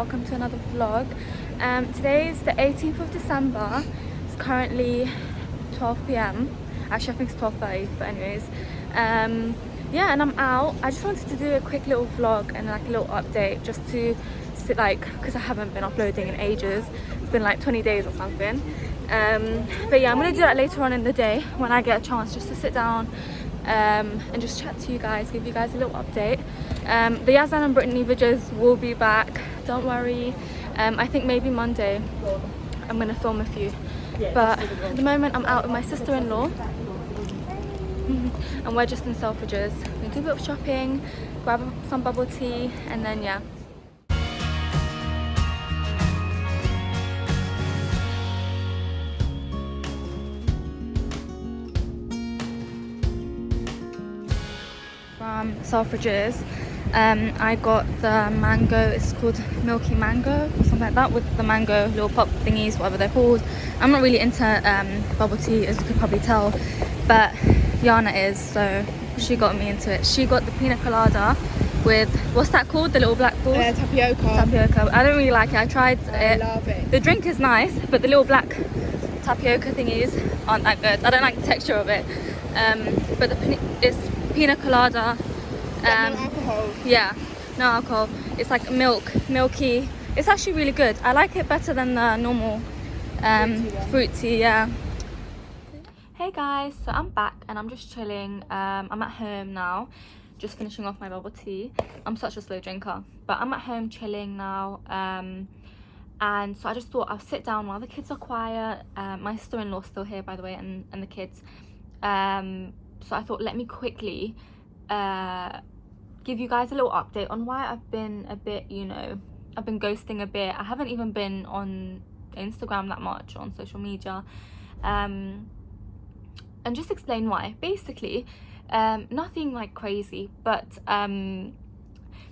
welcome to another vlog. Today is the 18th of December. It's currently 12 p.m. Actually I think it's 12:30, but anyways, yeah, and I'm out. I just wanted to do a quick little vlog and like a little update, just to sit, like, because I haven't been uploading in ages. It's been like 20 days or something. But yeah, I'm gonna do that later on in the day when I get a chance, just to sit down and just chat to you guys, give you guys a little update. The Yazan and Brittany videos will be back, don't worry. I think maybe Monday I'm gonna film a few, but at the moment I'm out with my sister-in-law and we're just in Selfridges. We're gonna do a bit of shopping, grab some bubble tea, and then yeah. From Selfridges, I got the mango, it's called Milky Mango or something like that, with the mango little pop thingies, whatever they're called. I'm not really into bubble tea, as you could probably tell, but Yana is, so she got me into it. She got the pina colada with, what's that called, the little black balls? Tapioca. I don't really like it. I tried it. I love it. The drink is nice, but the little black tapioca thingies aren't that good. I don't like the texture of it. But it's pina colada. No alcohol. Yeah, no alcohol. It's like milky. It's actually really good. I like it better than the normal fruity, yeah. Hey guys, so I'm back and I'm just chilling. I'm at home now, just finishing off my bubble tea. I'm such a slow drinker, but I'm at home chilling now. And so I just thought I'll sit down while the kids are quiet. My sister-in-law's still here, by the way, and the kids. So I thought, let me quickly give you guys a little update on why I've been a bit, I've been ghosting a bit. I haven't even been on Instagram that much, on social media, and just explain why. Basically, nothing like crazy, but do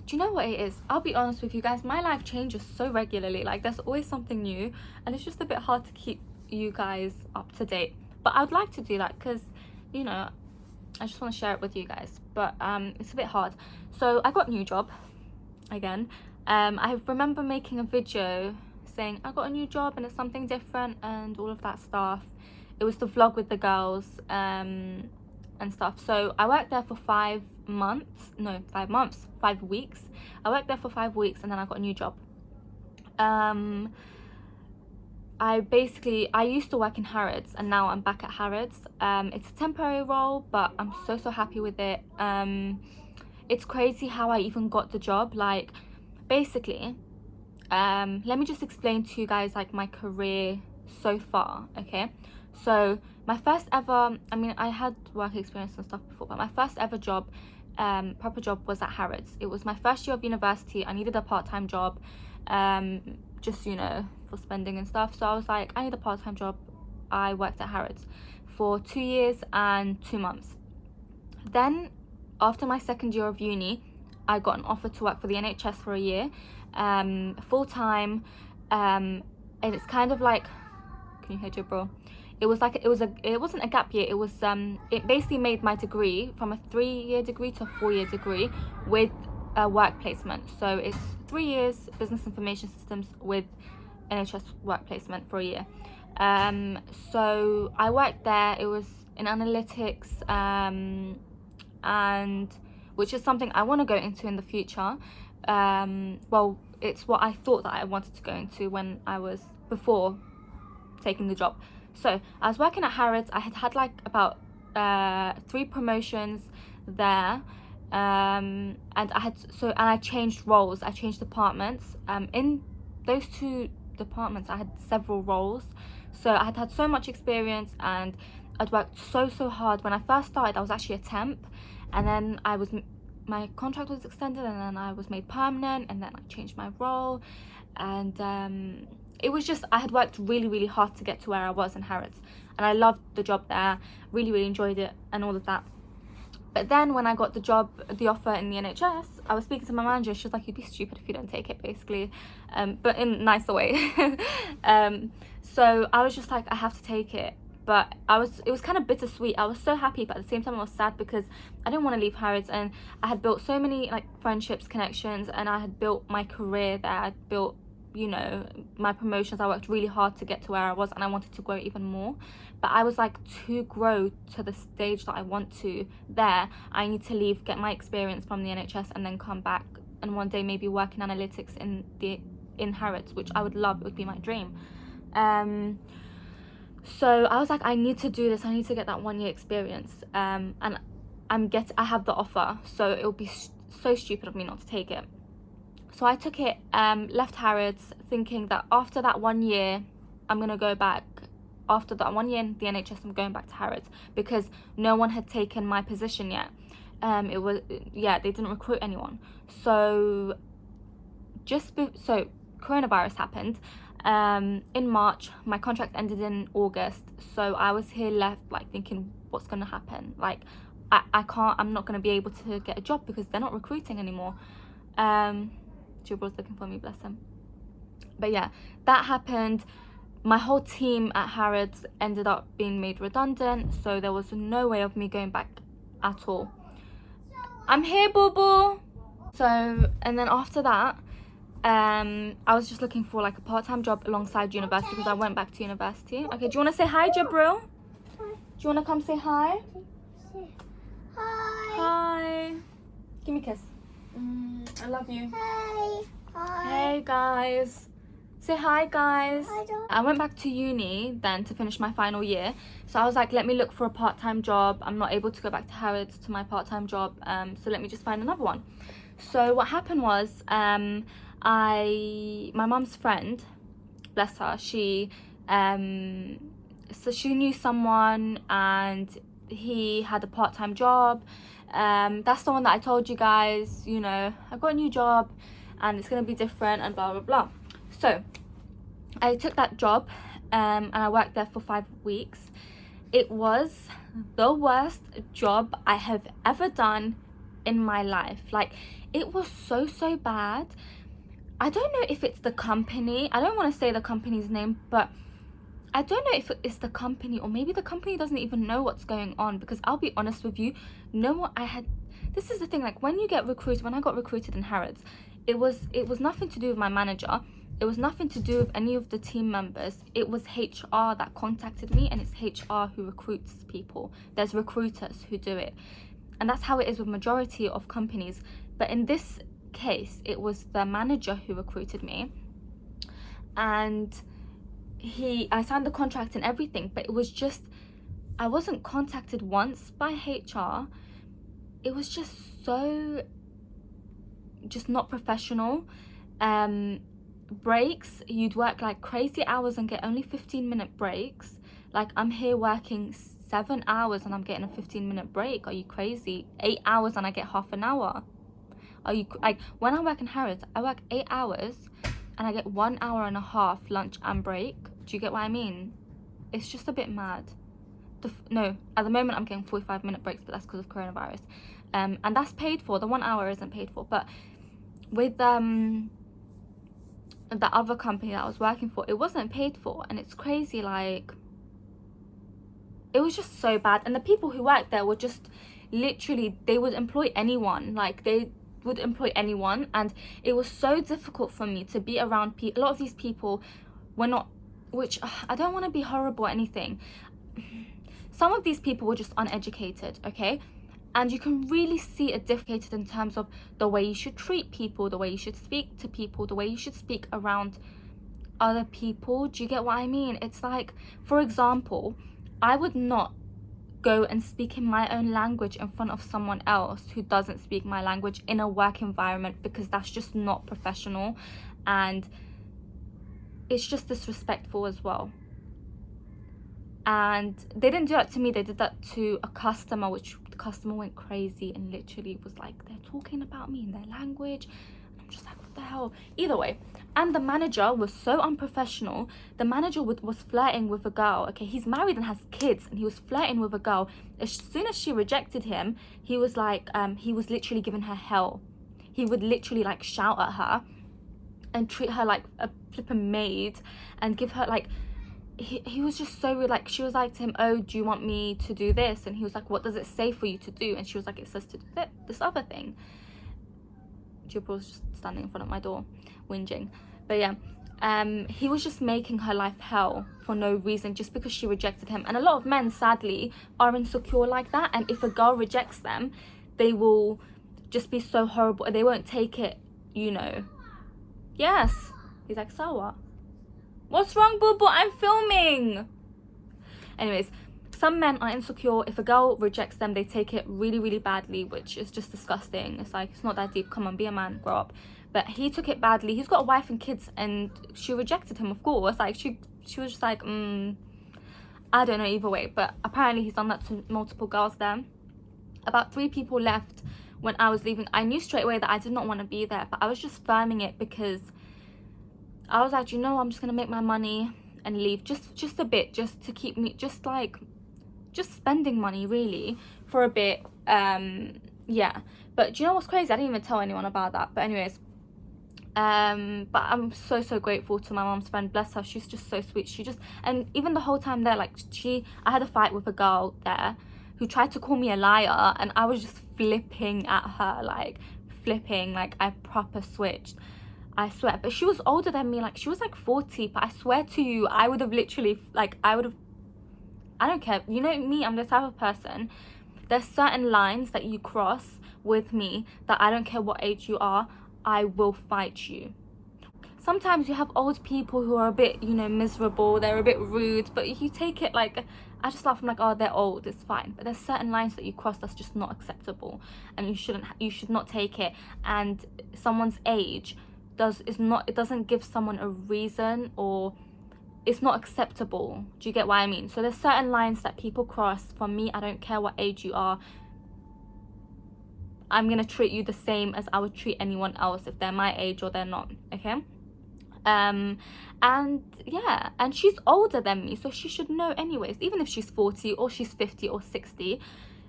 you know what it is? I'll be honest with you guys, my life changes so regularly. Like, there's always something new, and it's just a bit hard to keep you guys up to date. But I would like to do that because, I just want to share it with you guys, but it's a bit hard. So I got a new job again. I remember making a video saying I got a new job and it's something different and all of that stuff. It was the vlog with the girls and stuff. So I worked there for 5 weeks. I worked there for 5 weeks and then I got a new job. I used to work in Harrods and now I'm back at Harrods. It's a temporary role, but I'm so happy with it. It's crazy how I even got the job. Like, basically, let me just explain to you guys like my career so far, okay? So my first ever, I had work experience and stuff before, but my first ever job, proper job, was at Harrods. It was my first year of university. I needed a part-time job, just for spending and stuff. So I was like, I need a part-time job. I worked at Harrods for 2 years and 2 months. Then after my second year of uni, I got an offer to work for the NHS for a year, full-time, and it's kind of like, can you hear Jibril? It wasn't a gap year. It was it basically made my degree from a 3-year degree to a 4-year degree with a work placement. So it's 3 years business information systems with NHS work placement for a year. So I worked there. It was in analytics, and which is something I want to go into in the future. Well, it's what I thought that I wanted to go into when I was before taking the job. So I was working at Harrods. I had like about 3 promotions there, and I changed roles. I changed departments. In those 2 departments, I had several roles. So I had so much experience, and I'd worked so hard. When I first started, I was actually a temp, and then my contract was extended, and then I was made permanent, and then I changed my role, and it was just, I had worked really hard to get to where I was in Harrods, and I loved the job there, really enjoyed it and all of that. But then when I got the offer in the NHS, I was speaking to my manager. She was like, you'd be stupid if you don't take it, basically, but in a nicer way. So I was just like, I have to take it. But it was kind of bittersweet. I was so happy, but at the same time I was sad because I didn't want to leave Harrods, and I had built so many like friendships, connections, and I had built my career there. I'd built you know, my promotions. I worked really hard to get to where I was, and I wanted to grow even more. But I was like, to grow to the stage that I want to there, I need to leave, get my experience from the NHS, and then come back and one day maybe work in analytics in Harrods, which I would love. It would be my dream. So I was like, I need to do this. I need to get that 1 year experience. And I have the offer, so it would be so stupid of me not to take it. So I took it, left Harrods, thinking that after that 1 year, I'm going to go back. After that 1 year in the NHS, I'm going back to Harrods, because no one had taken my position yet. They didn't recruit anyone. So so coronavirus happened. In March, my contract ended in August. So I was here left, like, thinking, what's going to happen? Like, I'm not going to be able to get a job because they're not recruiting anymore. Jubal's looking for me, bless him. But yeah, that happened. My whole team at Harrods ended up being made redundant, so there was no way of me going back at all. I'm here, boo boo. So, and then after that, I was just looking for like a part-time job alongside university, because I went back to university. Okay, do you want to say hi, Jabril? Do you want to come say hi? Hi. Hi. Give me a kiss. I love you. Hey. Hi. Hey guys. Say hi, guys. Hi, Dad. I went back to uni then to finish my final year. So I was like, let me look for a part-time job. I'm not able to go back to Harrods to my part-time job. So let me just find another one. So what happened was, my mum's friend, bless her, she knew someone, and he had a part-time job. That's the one that I told you guys, you know, I got a new job and it's going to be different and blah blah blah. So I took that job, and I worked there for 5 weeks. It was the worst job I have ever done in my life. Like, it was so bad. I don't know if it's the company. I don't want to say the company's name, but I don't know if it's the company, or maybe the company doesn't even know what's going on, because I'll be honest with you, this is the thing, like, when I got recruited in Harrods, it was nothing to do with my manager. It was nothing to do with any of the team members. It was HR that contacted me, and it's HR who recruits people. There's recruiters who do it. And that's how it is with majority of companies. But in this case, it was the manager who recruited me. And I signed the contract and everything, but it was just, I wasn't contacted once by HR. It was just not professional. Breaks, you'd work like crazy hours and get only 15-minute breaks. Like, I'm here working 7 hours and I'm getting a 15-minute break. Are you crazy? 8 hours and I get half an hour. When I work in Harrods, I work 8 hours and I get 1 hour and a half lunch and break. Do you get what I mean? It's just a bit mad. No, at the moment I'm getting 45-minute breaks, but that's because of coronavirus. And that's paid for. The 1 hour isn't paid for. But with the other company that I was working for, it wasn't paid for. And it's crazy, like, it was just so bad. And the people who worked there were just literally, they would employ anyone. Like, they would employ anyone. And it was so difficult for me to be around people. A lot of these people were not, which I don't want to be horrible or anything. Some of these people were just uneducated, okay? And you can really see it differentiated in terms of the way you should treat people, the way you should speak to people, the way you should speak around other people. Do you get what I mean? It's like, for example, I would not go and speak in my own language in front of someone else who doesn't speak my language in a work environment, because that's just not professional, and it's just disrespectful as well. And they didn't do that to me, they did that to a customer, which the customer went crazy and literally was like, they're talking about me in their language. And I'm just like, what the hell? Either way. And the manager was so unprofessional. The manager was flirting with a girl. Okay, he's married and has kids, and he was flirting with a girl. As soon as she rejected him, he was like, he was literally giving her hell. He would literally like shout at her and treat her like a flipping maid, and give her like, he was just so weird. Like, she was like to him, oh, do you want me to do this? And he was like, what does it say for you to do? And she was like, it says to do this other thing. Jibril was just standing in front of my door whinging. But yeah, he was just making her life hell for no reason, just because she rejected him. And a lot of men, sadly, are insecure like that, and if a girl rejects them, they will just be so horrible and they won't take it, you know. Yes. He's like, so what? What's wrong, boo boo? I'm filming. Anyways, some men are insecure. If a girl rejects them, they take it really, really badly, which is just disgusting. It's like, it's not that deep. Come on, be a man, grow up. But he took it badly. He's got a wife and kids, and she rejected him, of course. Like, she was just like, I don't know, either way. But apparently he's done that to multiple girls there. About 3 people left when I was leaving. I knew straight away that I did not want to be there, but I was just firming it because I was like, you know, I'm just gonna make my money and leave, just a bit, just to keep me, just spending money really for a bit. Yeah, but do you know what's crazy? I didn't even tell anyone about that. But anyways, but I'm so grateful to my mom's friend. Bless her, she's just so sweet. She just, and even the whole time there, like, I had a fight with a girl there who tried to call me a liar, and I was just flipping at her, like I proper switched, I swear. But she was older than me, like she was like 40, but I swear to you, I would have literally, like, I don't care, you know me, I'm the type of person, there's certain lines that you cross with me that I don't care what age you are, I will fight you. Sometimes you have old people who are a bit, you know, miserable, they're a bit rude, but you take it like, I just laugh, I'm like, oh, they're old, it's fine. But there's certain lines that you cross that's just not acceptable, and you should not take it. And someone's age it doesn't give someone a reason, or it's not acceptable. Do you get what I mean? So there's certain lines that people cross. For me, I don't care what age you are, I'm gonna treat you the same as I would treat anyone else if they're my age or they're not, okay? And yeah, and she's older than me, so she should know anyways. Even if she's 40 or she's 50 or 60,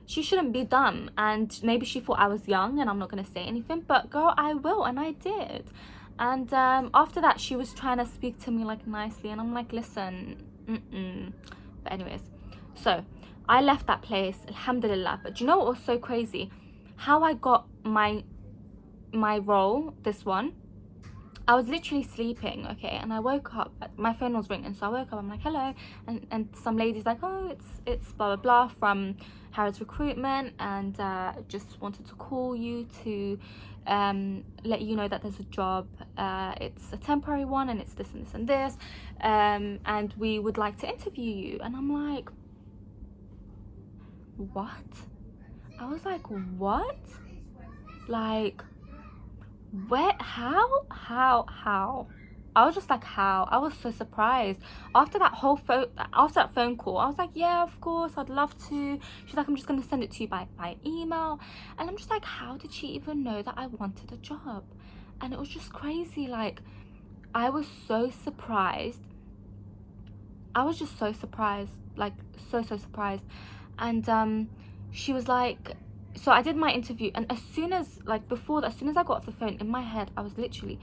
she shouldn't be dumb. And maybe she thought I was young and I'm not gonna say anything, but girl, I will, and I did. And after that, she was trying to speak to me like nicely, and I'm like, listen, But anyways, so I left that place, alhamdulillah. But do you know what was so crazy? How I got my role, this one, I was literally sleeping, okay, and I woke up, my phone was ringing, so I woke up, I'm like, hello, and some lady's like, oh, it's blah blah blah from Harrods recruitment, and just wanted to call you to let you know that there's a job, it's a temporary one, and it's this and this and this, and we would like to interview you. And I'm like, what? I was like, what? Like, where? How? I was just like, how? I was so surprised. After that phone call, I was like, yeah, of course, I'd love to. She's like, I'm just gonna send it to you by email. And I'm just like, how did she even know that I wanted a job? And it was just crazy. Like, I was so surprised. I was just so surprised, like so surprised. And she was like, so I did my interview, and as soon as I got off the phone, in my head, I was literally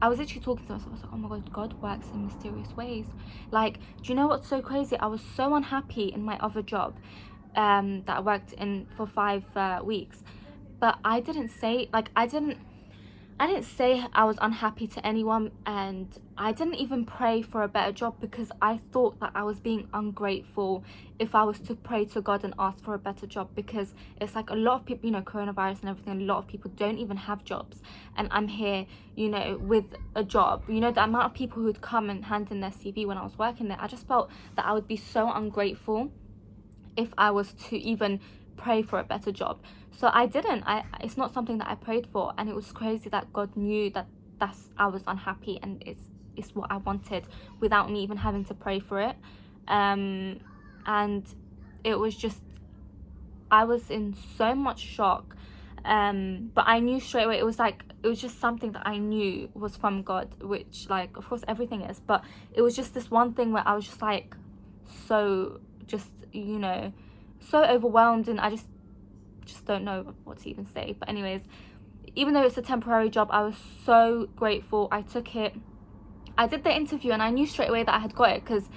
talking to myself. I was like, oh my god, God works in mysterious ways. Like, do you know what's so crazy? I was so unhappy in my other job that I worked in for 5 weeks, but I didn't say, like, I didn't say I was unhappy to anyone, and I didn't even pray for a better job, because I thought that I was being ungrateful if I was to pray to God and ask for a better job, because it's like a lot of people, you know, coronavirus and everything, a lot of people don't even have jobs, and I'm here, you know, with a job. You know, the amount of people who'd come and hand in their CV when I was working there, I just felt that I would be so ungrateful if I was to even pray for a better job. So I didn't. It's not something that I prayed for, and it was crazy that God knew that I was unhappy, and it's what I wanted without me even having to pray for it. And it was just, I was in so much shock. But I knew straight away, it was just something that I knew was from God, which, like, of course everything is, but it was just this one thing where I was just like, so just, you know, so overwhelmed, and I just don't know what to even say. But anyways, even though it's a temporary job, I was so grateful. I took it. I did the interview, and I knew straight away that I had got it because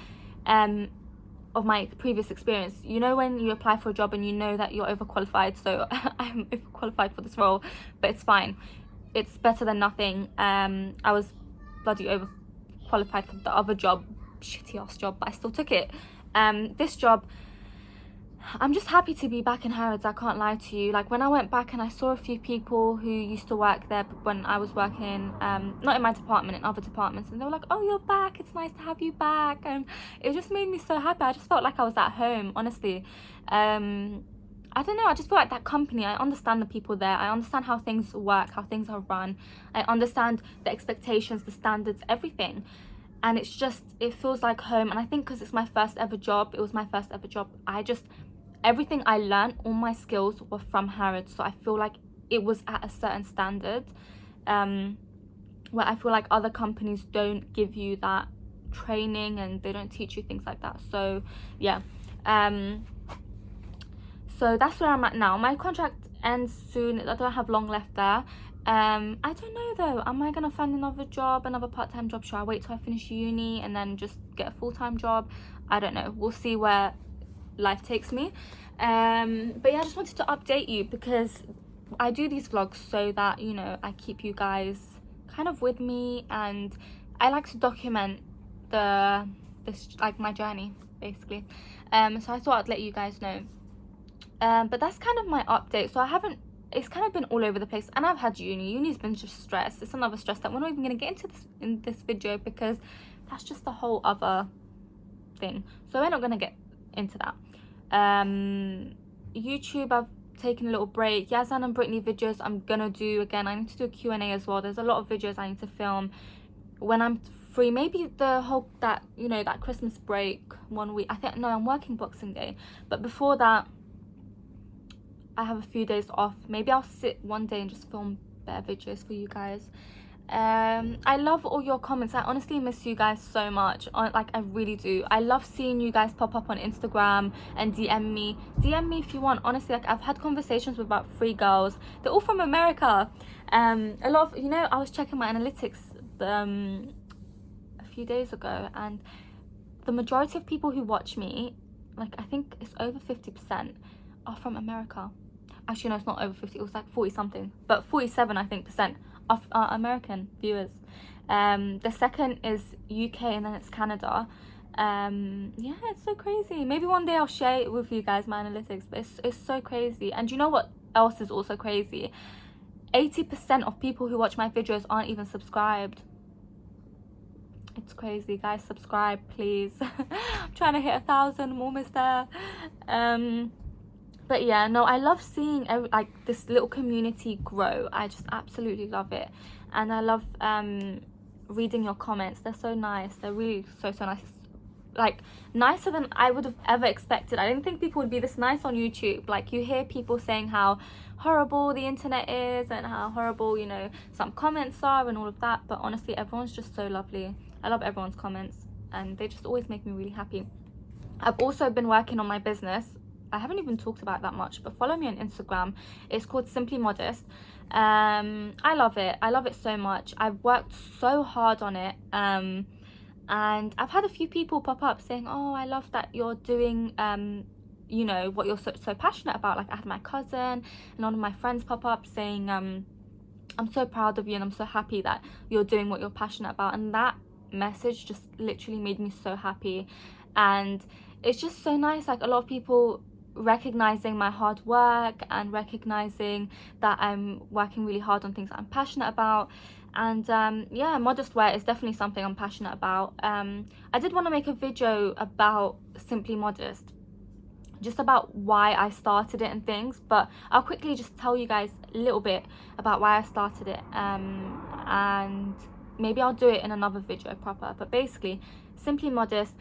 of my previous experience. You know, when you apply for a job and you know that you're overqualified, so I'm overqualified for this role, but it's fine. It's better than nothing. I was bloody qualified for the other job, shitty ass job, but I still took it. This job, I'm just happy to be back in Harrods. I can't lie to you. Like, when I went back and I saw a few people who used to work there when I was working, not in my department, in other departments, and they were like, oh, you're back, it's nice to have you back. And it just made me so happy. I just felt like I was at home, honestly. I don't know, I just feel like that company, I understand the people there, I understand how things work, how things are run, I understand the expectations, the standards, everything. And it's just, it feels like home. And I think because it's my first ever job, it was my first ever job, everything I learned, all my skills were from Harrods. So I feel like it was at a certain standard, where I feel like other companies don't give you that training and they don't teach you things like that. So yeah, so that's where I'm at now. My contract ends soon. I don't have long left there. I don't know though, am I gonna find another job, another part-time job? Should I wait till I finish uni and then just get a full-time job? I don't know, we'll see where life takes me. But yeah, I just wanted to update you because I do these vlogs so that, you know, I keep you guys kind of with me, and I like to document my journey basically. So I thought I'd let you guys know. But that's kind of my update. So it's kind of been all over the place, and I've had uni's been just stress. It's another stress that we're not even going to get into this in this video because that's just a whole other thing, so we're not going to get into that. YouTube, I've taken a little break. Yazan and Brittany videos I'm gonna do again. I need to do a Q&A as well. There's a lot of videos I need to film when I'm free, maybe the whole that Christmas break 1 week. I'm working Boxing Day, but before that I have a few days off. Maybe I'll sit one day and just film better videos for you guys. I love all your comments. I honestly miss you guys so much. Like, I really do. I love seeing you guys pop up on Instagram and DM me if you want. Honestly, like, I've had conversations with about 3 girls. They're all from America. A lot of, I was checking my analytics a few days ago, and the majority of people who watch me, like, I think it's over 50%, are from America. Actually, no, it's not over 50. It was like 40 something, but 47 I think percent of American viewers. The second is UK, and then it's Canada. Yeah, it's so crazy. Maybe one day I'll share it with you guys, my analytics, but it's so crazy. And you know what else is also crazy? 80% of people who watch my videos aren't even subscribed. It's crazy, guys. Subscribe, please. I'm trying to hit 1,000. I'm almost there. But yeah, no, I love seeing this little community grow. I just absolutely love it. And I love reading your comments. They're so nice. They're really so nice. Like, nicer than I would have ever expected. I didn't think people would be this nice on YouTube. Like, you hear people saying how horrible the internet is and how horrible, some comments are and all of that. But honestly, everyone's just so lovely. I love everyone's comments, and they just always make me really happy. I've also been working on my business. I haven't even talked about that much, but follow me on Instagram. It's called Simply Modest. I love it. I love it so much. I've worked so hard on it. And I've had a few people pop up saying, oh, I love that you're doing, what you're so passionate about. Like, I had my cousin and one of my friends pop up saying, I'm so proud of you and I'm so happy that you're doing what you're passionate about. And that message just literally made me so happy. And it's just so nice, like, a lot of people recognizing my hard work and recognizing that I'm working really hard on things that I'm passionate about. And yeah, modest wear is definitely something I'm passionate about. I did want to make a video about Simply Modest, just about why I started it and things, but I'll quickly just tell you guys a little bit about why I started it, and maybe I'll do it in another video proper. But basically, Simply Modest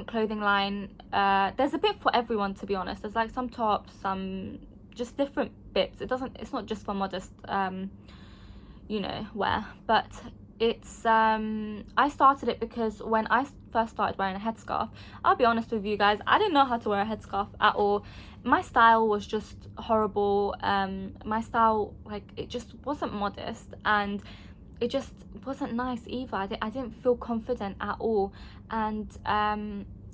clothing line. There's a bit for everyone, to be honest. There's like some tops, some just different bits. It's not just for modest wear, but it's I started it because when I first started wearing a headscarf, I'll be honest with you guys, I didn't know how to wear a headscarf at all. My style was just horrible. My style, like, it just wasn't modest, and it just wasn't nice either. I didn't feel confident at all. And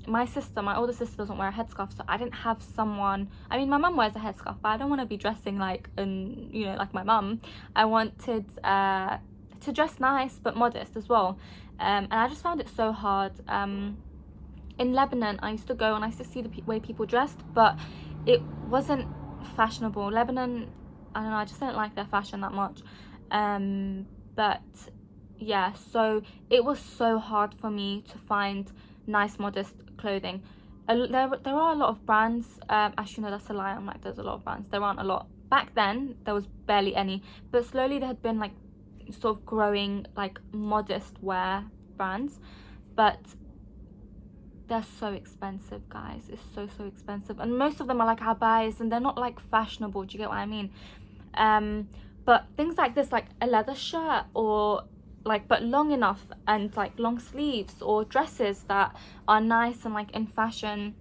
my older sister doesn't wear a headscarf, so I didn't have someone. I mean, my mum wears a headscarf, but I don't want to be dressing like like my mum. I wanted to dress nice but modest as well. and I just found it so hard. In Lebanon, I used to go and I used to see the way people dressed, but it wasn't fashionable. Lebanon, I don't know, I just didn't like their fashion that much. But yeah, so it was so hard for me to find nice, modest clothing. There are a lot of brands. Actually, no, that's a lie. I'm like, there's a lot of brands. There aren't a lot. Back then, there was barely any. But slowly, there had been like sort of growing like modest wear brands. But they're so expensive, guys. It's so expensive, and most of them are like abayas, and they're not like fashionable. Do you get what I mean? But things like this, like a leather shirt, or like but long enough, and like long sleeves, or dresses that are nice and like in fashion,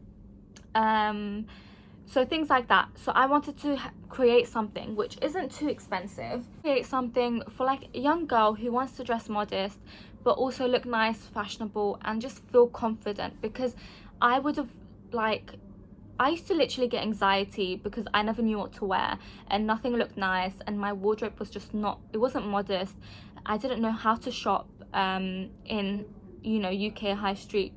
so things like that. So I wanted to create something which isn't too expensive, create something for like a young girl who wants to dress modest but also look nice, fashionable, and just feel confident. Because I would have like, I used to literally get anxiety because I never knew what to wear and nothing looked nice, and my wardrobe was just not, it wasn't modest. I didn't know how to shop in, you know, UK high street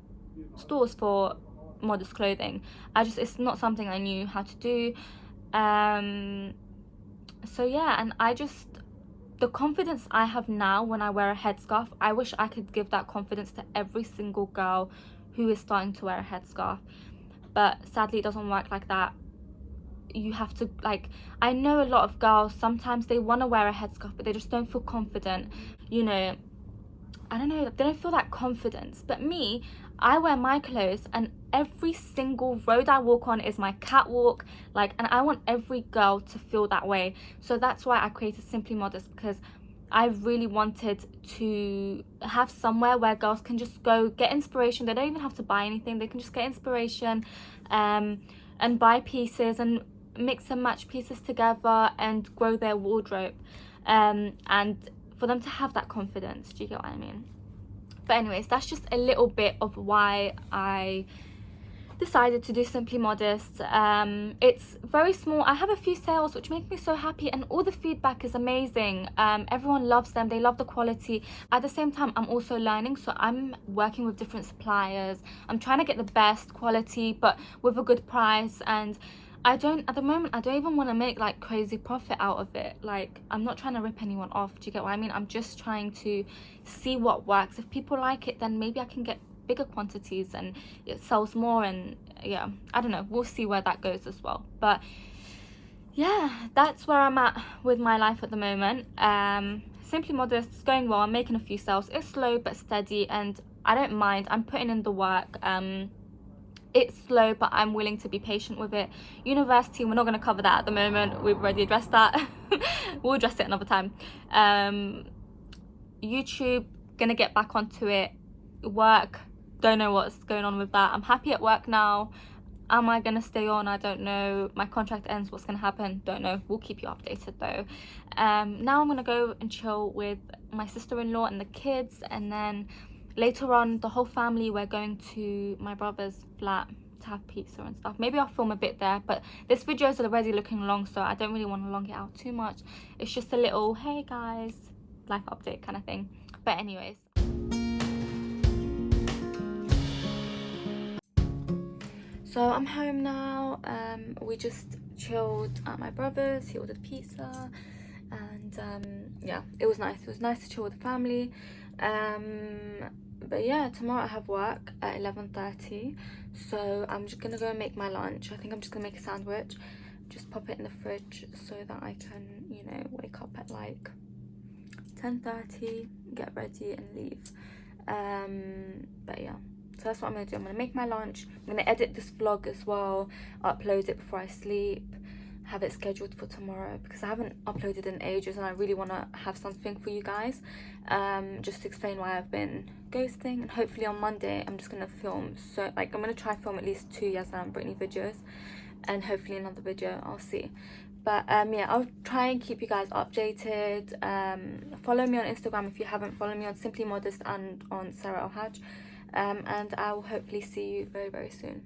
stores for modest clothing. It's not something I knew how to do. So yeah, and the confidence I have now when I wear a headscarf, I wish I could give that confidence to every single girl who is starting to wear a headscarf. But sadly, it doesn't work like that. You have to, like, I know a lot of girls, sometimes they want to wear a headscarf, but they just don't feel confident. You know, I don't know, they don't feel that confidence. But me, I wear my clothes, and every single road I walk on is my catwalk, like, and I want every girl to feel that way. So that's why I created Simply Modest, because I really wanted to have somewhere where girls can just go get inspiration. They don't even have to buy anything. They can just get inspiration, and buy pieces and mix and match pieces together and grow their wardrobe, and for them to have that confidence. Do you get what I mean? But anyways, that's just a little bit of why I decided to do Simply Modest. It's very small. I have a few sales which make me so happy, and all the feedback is amazing. Everyone loves them. They love the quality. At the same time, I'm also learning, so I'm working with different suppliers. I'm trying to get the best quality but with a good price, and at the moment I don't even want to make like crazy profit out of it. Like, I'm not trying to rip anyone off. Do you get what I mean? I'm just trying to see what works. If people like it, then maybe I can get bigger quantities and it sells more. And yeah, I don't know, we'll see where that goes as well. But yeah, that's where I'm at with my life at the moment. Simply Modest is going well. I'm making a few sales. It's slow but steady, and I don't mind. I'm putting in the work. It's slow, but I'm willing to be patient with it. University, we're not going to cover that at the moment. We've already addressed that. We'll address it another time. YouTube, gonna get back onto it. Work, don't know what's going on with that. I'm happy at work now. Am I gonna stay on? I don't know. My contract ends, what's gonna happen? Don't know. We'll keep you updated though. Now I'm gonna go and chill with my sister-in-law and the kids, and then later on, the whole family, we're going to my brother's flat to have pizza and stuff. Maybe I'll film a bit there, but this video is already looking long, so I don't really want to long it out too much. It's just a little, hey guys, life update kind of thing. But anyways, so I'm home now. We just chilled at my brother's. He ordered pizza, and yeah, it was nice. It was nice to chill with the family. But yeah, tomorrow I have work at 11:30, so I'm just gonna go and make my lunch. I think I'm just gonna make a sandwich, just pop it in the fridge so that I can, you know, wake up at like 10:30, get ready and leave. But yeah, so that's what I'm gonna do. I'm gonna make my lunch. I'm gonna edit this vlog as well, upload it before I sleep, have it scheduled for tomorrow, because I haven't uploaded in ages and I really want to have something for you guys, just to explain why I've been ghosting. And hopefully on Monday I'm just gonna film, so like I'm gonna try film at least 2 Yasna and Brittany videos, and hopefully another video, I'll see. But yeah, I'll try and keep you guys updated. Follow me on Instagram if you haven't. Follow me on Simply Modest and on Sarah Elhaj, and I will hopefully see you very soon.